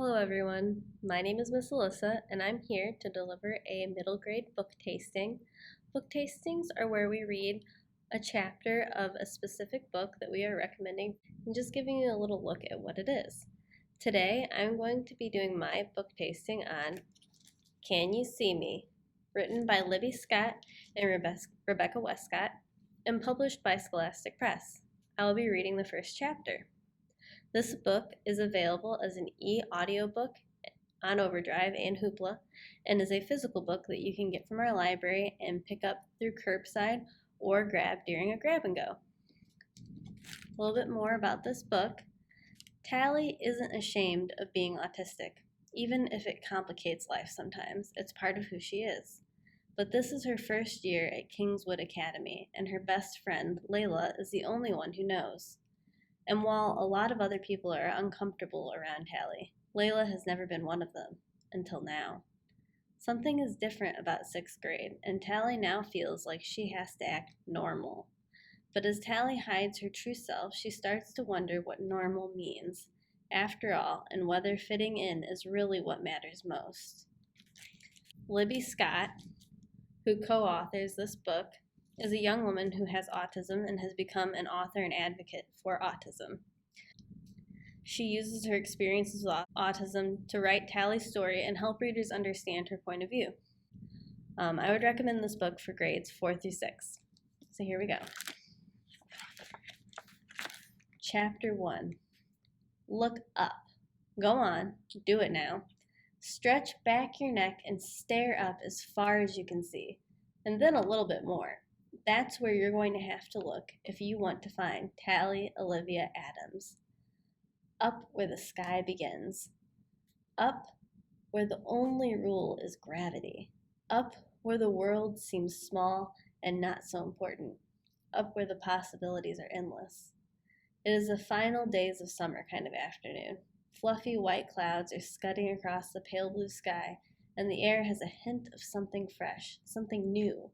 Hello everyone, my name is Miss Alissa and I'm here to deliver a middle grade book tasting. Book tastings are where we read a chapter of a specific book that we are recommending and just giving you a little look at what it is. Today I'm going to be doing my book tasting on Can You See Me? Written by Libby Scott and Rebecca Wescott and published by Scholastic Press. I will be reading the first chapter. This book is available as an e-audiobook on Overdrive and Hoopla and is a physical book that you can get from our library and pick up through curbside or grab during a grab and go. A little bit more about this book. Tally isn't ashamed of being autistic, even if it complicates life sometimes. It's part of who she is. But this is her first year at Kingswood Academy, and her best friend, Layla, is the only one who knows. And while a lot of other people are uncomfortable around Tally, Layla has never been one of them, until now. Something is different about 6th grade, and Tally now feels like she has to act normal. But as Tally hides her true self, she starts to wonder what normal means, after all, and whether fitting in is really what matters most. Libby Scott, who co-authors this book, is a young woman who has autism and has become an author and advocate for autism. She uses her experiences with autism to write Tally's story and help readers understand her point of view. I would recommend this book for grades 4 through 6. So here we go. Chapter 1. Look up. Go on, do it now. Stretch back your neck and stare up as far as you can see, and then a little bit more. That's where you're going to have to look if you want to find Tally Olivia Adams. Up where the sky begins. Up where the only rule is gravity. Up where the world seems small and not so important. Up where the possibilities are endless. It is the final days of summer kind of afternoon. Fluffy white clouds are scudding across the pale blue sky, and the air has a hint of something fresh, something new.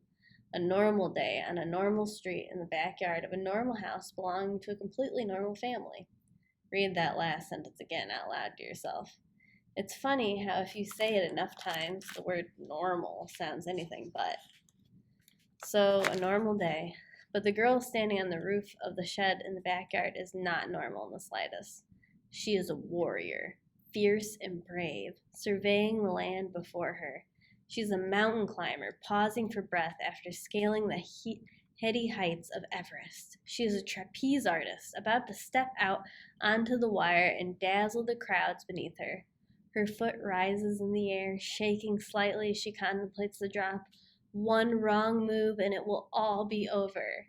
A normal day on a normal street in the backyard of a normal house belonging to a completely normal family. Read that last sentence again out loud to yourself. It's funny how if you say it enough times, the word normal sounds anything but. So, a normal day. But the girl standing on the roof of the shed in the backyard is not normal in the slightest. She is a warrior, fierce and brave, surveying the land before her. She's a mountain climber, pausing for breath after scaling the heady heights of Everest. She is a trapeze artist, about to step out onto the wire and dazzle the crowds beneath her. Her foot rises in the air, shaking slightly as she contemplates the drop. One wrong move and it will all be over.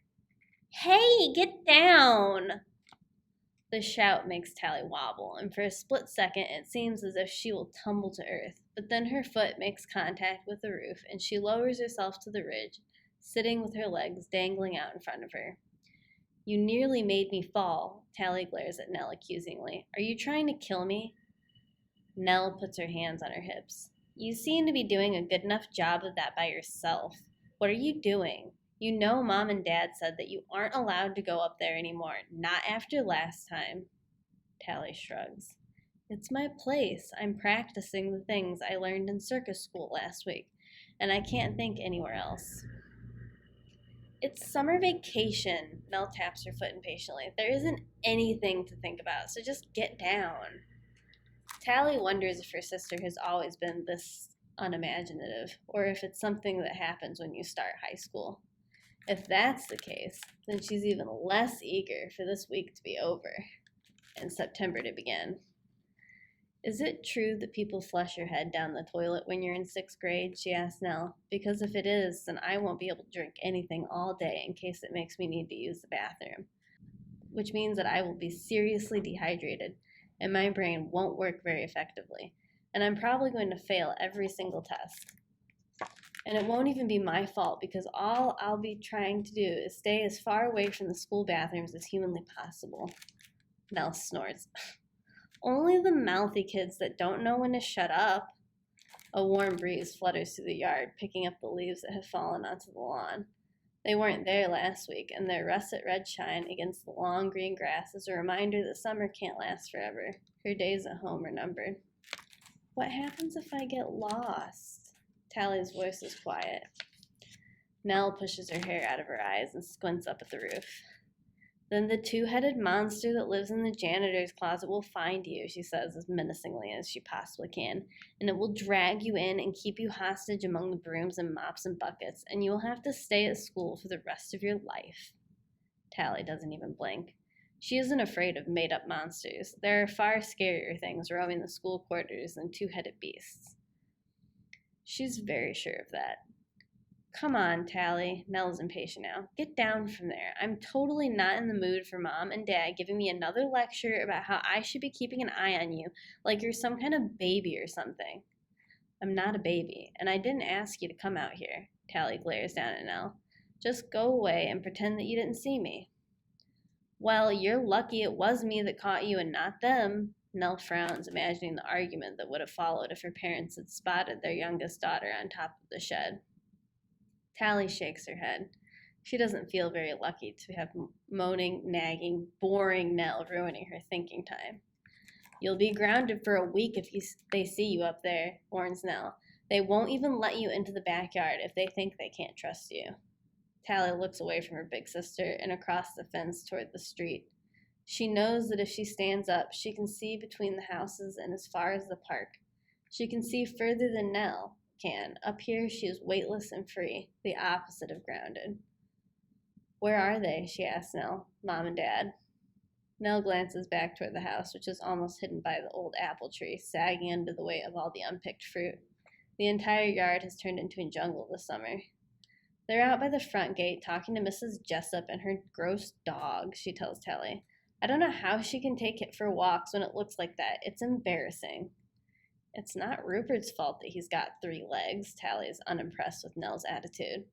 Hey, get down! The shout makes Tally wobble, and for a split second it seems as if she will tumble to earth. But then her foot makes contact with the roof, and she lowers herself to the ridge, sitting with her legs dangling out in front of her. You nearly made me fall, Tally glares at Nell accusingly. Are you trying to kill me? Nell puts her hands on her hips. You seem to be doing a good enough job of that by yourself. What are you doing? You know Mom and Dad said that you aren't allowed to go up there anymore, not after last time. Tally shrugs. It's my place. I'm practicing the things I learned in circus school last week, and I can't think anywhere else. It's summer vacation, Nell taps her foot impatiently. There isn't anything to think about, so just get down. Tally wonders if her sister has always been this unimaginative, or if it's something that happens when you start high school. If that's the case, then she's even less eager for this week to be over and September to begin. Is it true that people flush your head down the toilet when you're in 6th grade? She asked Nell. Because if it is, then I won't be able to drink anything all day in case it makes me need to use the bathroom, which means that I will be seriously dehydrated and my brain won't work very effectively, and I'm probably going to fail every single test. And it won't even be my fault because all I'll be trying to do is stay as far away from the school bathrooms as humanly possible. Nell snorts. Only the mouthy kids that don't know when to shut up. A warm breeze flutters through the yard, picking up the leaves that have fallen onto the lawn. They weren't there last week, and their russet red shine against the long green grass is a reminder that summer can't last forever. Her days at home are numbered. What happens if I get lost? Tally's voice is quiet. Nell pushes her hair out of her eyes and squints up at the roof. Then the two-headed monster that lives in the janitor's closet will find you, she says as menacingly as she possibly can, and it will drag you in and keep you hostage among the brooms and mops and buckets, and you will have to stay at school for the rest of your life. Tally doesn't even blink. She isn't afraid of made-up monsters. There are far scarier things roaming the school quarters than two-headed beasts. She's very sure of that. Come on, Tally. Nell's impatient now. Get down from there. I'm totally not in the mood for Mom and Dad giving me another lecture about how I should be keeping an eye on you like you're some kind of baby or something. I'm not a baby, and I didn't ask you to come out here. Tally glares down at Nell. Just go away and pretend that you didn't see me. Well, you're lucky it was me that caught you and not them. Nell frowns, imagining the argument that would have followed if her parents had spotted their youngest daughter on top of the shed. Tally shakes her head. She doesn't feel very lucky to have moaning, nagging, boring Nell ruining her thinking time. You'll be grounded for a week if they see you up there, warns Nell. They won't even let you into the backyard if they think they can't trust you. Tally looks away from her big sister and across the fence toward the street. She knows that if she stands up, she can see between the houses and as far as the park. She can see further than Nell can. Up here, she is weightless and free, the opposite of grounded. Where are they? She asks Nell. Mom and Dad. Nell glances back toward the house, which is almost hidden by the old apple tree, sagging under the weight of all the unpicked fruit. The entire yard has turned into a jungle this summer. They're out by the front gate talking to Mrs. Jessup and her gross dog, she tells Tally. I don't know how she can take it for walks when it looks like that. It's embarrassing. It's not Rupert's fault that he's got 3 legs. Tally is unimpressed with Nell's attitude.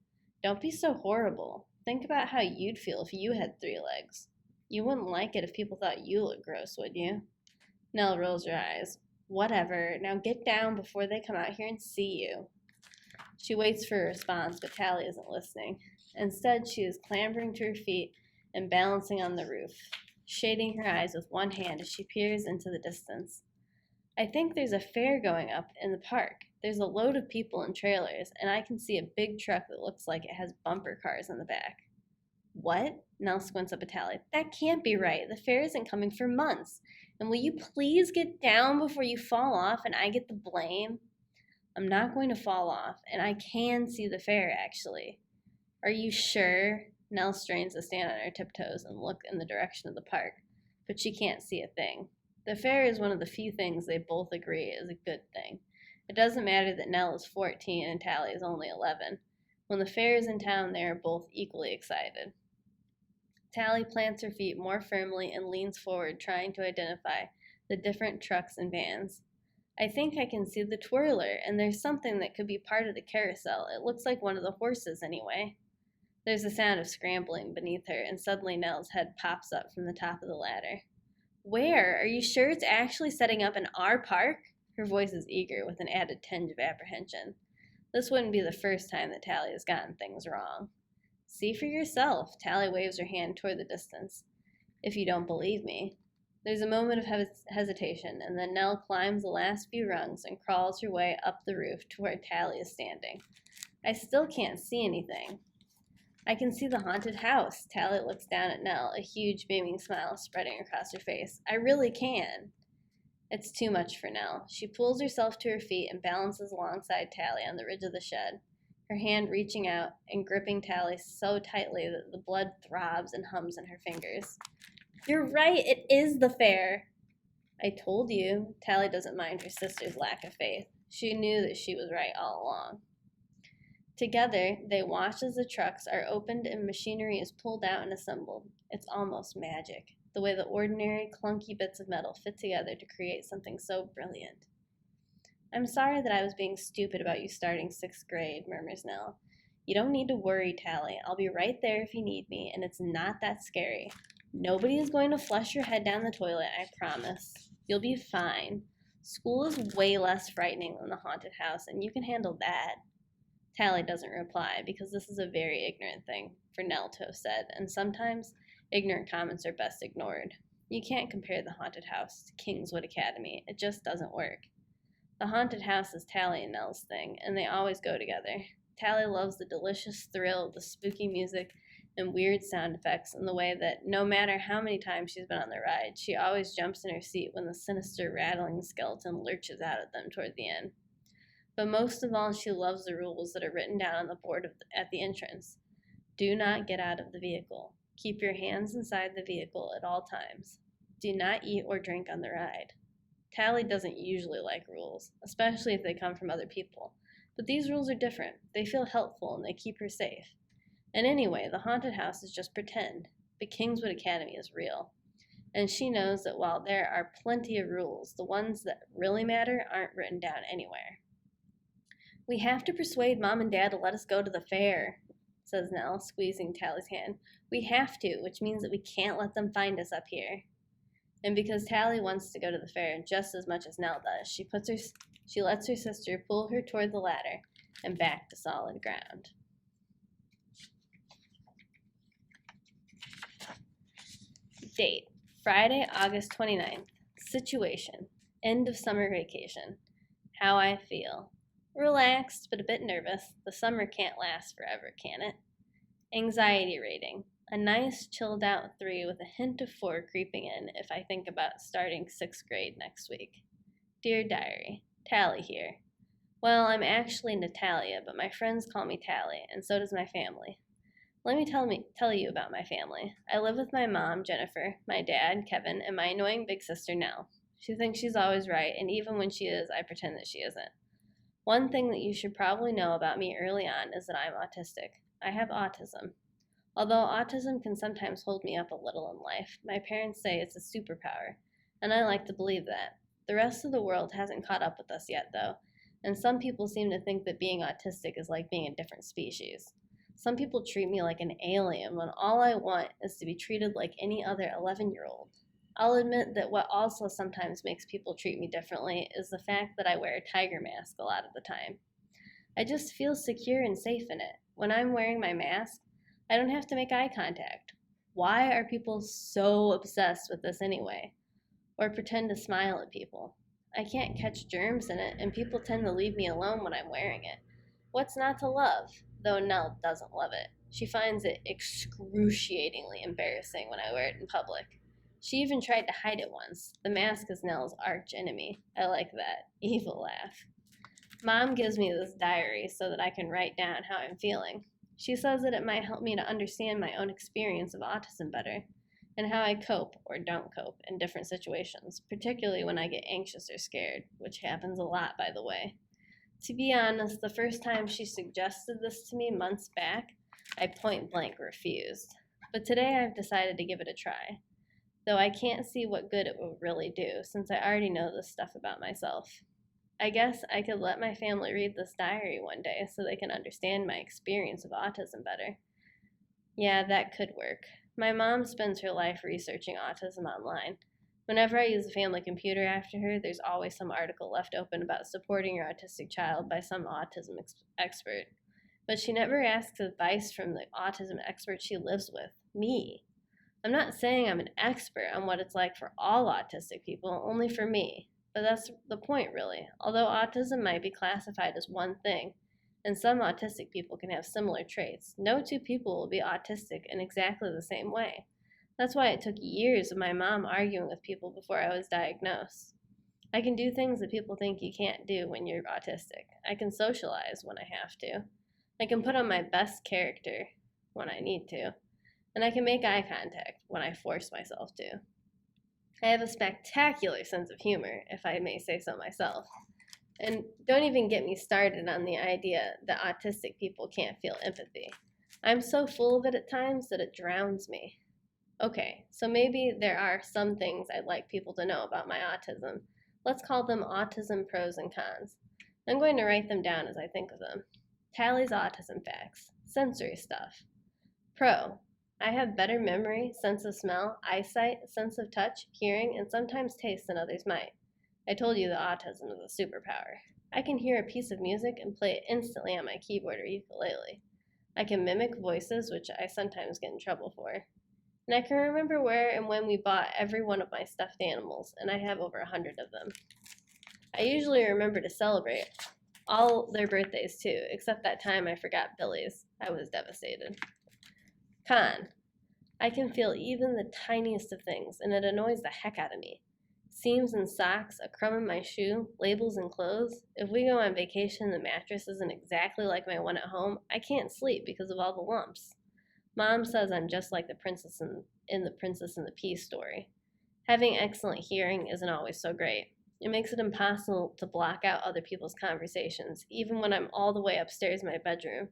Don't be so horrible. Think about how you'd feel if you had 3 legs. You wouldn't like it if people thought you looked gross, would you? Nell rolls her eyes. Whatever. Now get down before they come out here and see you. She waits for a response, but Tally isn't listening. Instead, she is clambering to her feet and balancing on the roof, shading her eyes with one hand as she peers into the distance. I think there's a fair going up in the park. There's a load of people and trailers, and I can see a big truck that looks like it has bumper cars in the back. What? Nell squints up at Tally. That can't be right. The fair isn't coming for months. And will you please get down before you fall off and I get the blame? I'm not going to fall off, and I can see the fair, actually. Are you sure? Nell strains to stand on her tiptoes and look in the direction of the park, but she can't see a thing. The fair is one of the few things they both agree is a good thing. It doesn't matter that Nell is 14 and Tally is only 11. When the fair is in town, they are both equally excited. Tally plants her feet more firmly and leans forward, trying to identify the different trucks and vans. I think I can see the twirler, and there's something that could be part of the carousel. It looks like one of the horses, anyway. There's a sound of scrambling beneath her, and suddenly Nell's head pops up from the top of the ladder. Where? Are you sure it's actually setting up in our park? Her voice is eager, with an added tinge of apprehension. This wouldn't be the first time that Tally has gotten things wrong. See for yourself. Tally waves her hand toward the distance. If you don't believe me. There's a moment of hesitation, and then Nell climbs the last few rungs and crawls her way up the roof to where Tally is standing. I still can't see anything. I can see the haunted house. Tally looks down at Nell, a huge beaming smile spreading across her face. I really can. It's too much for Nell. She pulls herself to her feet and balances alongside Tally on the ridge of the shed, her hand reaching out and gripping Tally so tightly that the blood throbs and hums in her fingers. You're right, it is the fair. I told you. Tally doesn't mind her sister's lack of faith. She knew that she was right all along. Together, they watch as the trucks are opened and machinery is pulled out and assembled. It's almost magic, the way the ordinary, clunky bits of metal fit together to create something so brilliant. I'm sorry that I was being stupid about you starting 6th grade, murmurs Nell. You don't need to worry, Tally. I'll be right there if you need me, and it's not that scary. Nobody is going to flush your head down the toilet, I promise. You'll be fine. School is way less frightening than the haunted house, and you can handle that. Tally doesn't reply, because this is a very ignorant thing for Nell to have said, and sometimes ignorant comments are best ignored. You can't compare the haunted house to Kingswood Academy. It just doesn't work. The haunted house is Tally and Nell's thing, and they always go together. Tally loves the delicious thrill of the spooky music and weird sound effects in the way that no matter how many times she's been on the ride, she always jumps in her seat when the sinister rattling skeleton lurches out at them toward the end. But most of all, she loves the rules that are written down on the board at the entrance. Do not get out of the vehicle. Keep your hands inside the vehicle at all times. Do not eat or drink on the ride. Tally doesn't usually like rules, especially if they come from other people. But these rules are different. They feel helpful and they keep her safe. And anyway, the haunted house is just pretend. But Kingswood Academy is real. And she knows that while there are plenty of rules, the ones that really matter aren't written down anywhere. We have to persuade Mom and Dad to let us go to the fair, says Nell, squeezing Tally's hand. We have to, which means that we can't let them find us up here. And because Tally wants to go to the fair just as much as Nell does, she lets her sister pull her toward the ladder and back to solid ground. Date, Friday, August 29th. Situation, end of summer vacation. How I feel. Relaxed, but a bit nervous. The summer can't last forever, can it? Anxiety rating. A nice, chilled out 3 with a hint of 4 creeping in if I think about starting 6th grade next week. Dear Diary, Tally here. Well, I'm actually Natalia, but my friends call me Tally, and so does my family. Let me tell you about my family. I live with my mom, Jennifer, my dad, Kevin, and my annoying big sister, Nell. She thinks she's always right, and even when she is, I pretend that she isn't. One thing that you should probably know about me early on is that I'm autistic. I have autism. Although autism can sometimes hold me up a little in life, my parents say it's a superpower, and I like to believe that. The rest of the world hasn't caught up with us yet, though, and some people seem to think that being autistic is like being a different species. Some people treat me like an alien when all I want is to be treated like any other 11-year-old. I'll admit that what also sometimes makes people treat me differently is the fact that I wear a tiger mask a lot of the time. I just feel secure and safe in it. When I'm wearing my mask, I don't have to make eye contact. Why are people so obsessed with this anyway? Or pretend to smile at people? I can't catch germs in it, and people tend to leave me alone when I'm wearing it. What's not to love? Though Nell doesn't love it. She finds it excruciatingly embarrassing when I wear it in public. She even tried to hide it once. The mask is Nell's arch enemy. I like that. Evil laugh. Mom gives me this diary so that I can write down how I'm feeling. She says that it might help me to understand my own experience of autism better and how I cope or don't cope in different situations, particularly when I get anxious or scared, which happens a lot, by the way. To be honest, the first time she suggested this to me months back, I point blank refused. But today I've decided to give it a try, though I can't see what good it will really do since I already know this stuff about myself. I guess I could let my family read this diary one day so they can understand my experience of autism better. Yeah, that could work. My mom spends her life researching autism online. Whenever I use the family computer after her, there's always some article left open about supporting your autistic child by some autism expert. But she never asks advice from the autism expert she lives with, me. I'm not saying I'm an expert on what it's like for all autistic people, only for me. But that's the point, really. Although autism might be classified as one thing, and some autistic people can have similar traits, no 2 people will be autistic in exactly the same way. That's why it took years of my mom arguing with people before I was diagnosed. I can do things that people think you can't do when you're autistic. I can socialize when I have to. I can put on my best character when I need to. And I can make eye contact when I force myself to. I have a spectacular sense of humor, if I may say so myself. And don't even get me started on the idea that autistic people can't feel empathy. I'm so full of it at times that it drowns me. Okay, so maybe there are some things I'd like people to know about my autism. Let's call them autism pros and cons. I'm going to write them down as I think of them. Tally's autism facts. Sensory stuff. Pro. I have better memory, sense of smell, eyesight, sense of touch, hearing, and sometimes taste than others might. I told you that autism is a superpower. I can hear a piece of music and play it instantly on my keyboard or ukulele. I can mimic voices, which I sometimes get in trouble for. And I can remember where and when we bought every one of my stuffed animals, and I have over 100 of them. I usually remember to celebrate all their birthdays too, except that time I forgot Billy's. I was devastated. Con. I can feel even the tiniest of things, and it annoys the heck out of me. Seams in socks, a crumb in my shoe, labels in clothes. If we go on vacation and the mattress isn't exactly like my one at home, I can't sleep because of all the lumps. Mom says I'm just like the princess in the Princess and the Pea story. Having excellent hearing isn't always so great. It makes it impossible to block out other people's conversations, even when I'm all the way upstairs in my bedroom.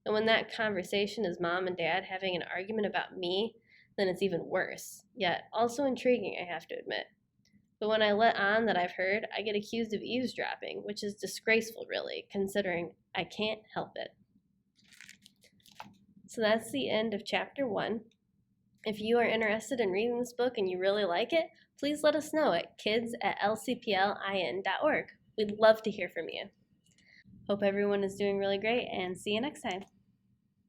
And when that conversation is mom and dad having an argument about me, then it's even worse. Yet, also intriguing, I have to admit. But when I let on that I've heard, I get accused of eavesdropping, which is disgraceful, really, considering I can't help it. So that's the end of chapter 1. If you are interested in reading this book and you really like it, please let us know at kids@lcplin.org. We'd love to hear from you. Hope everyone is doing really great, and see you next time.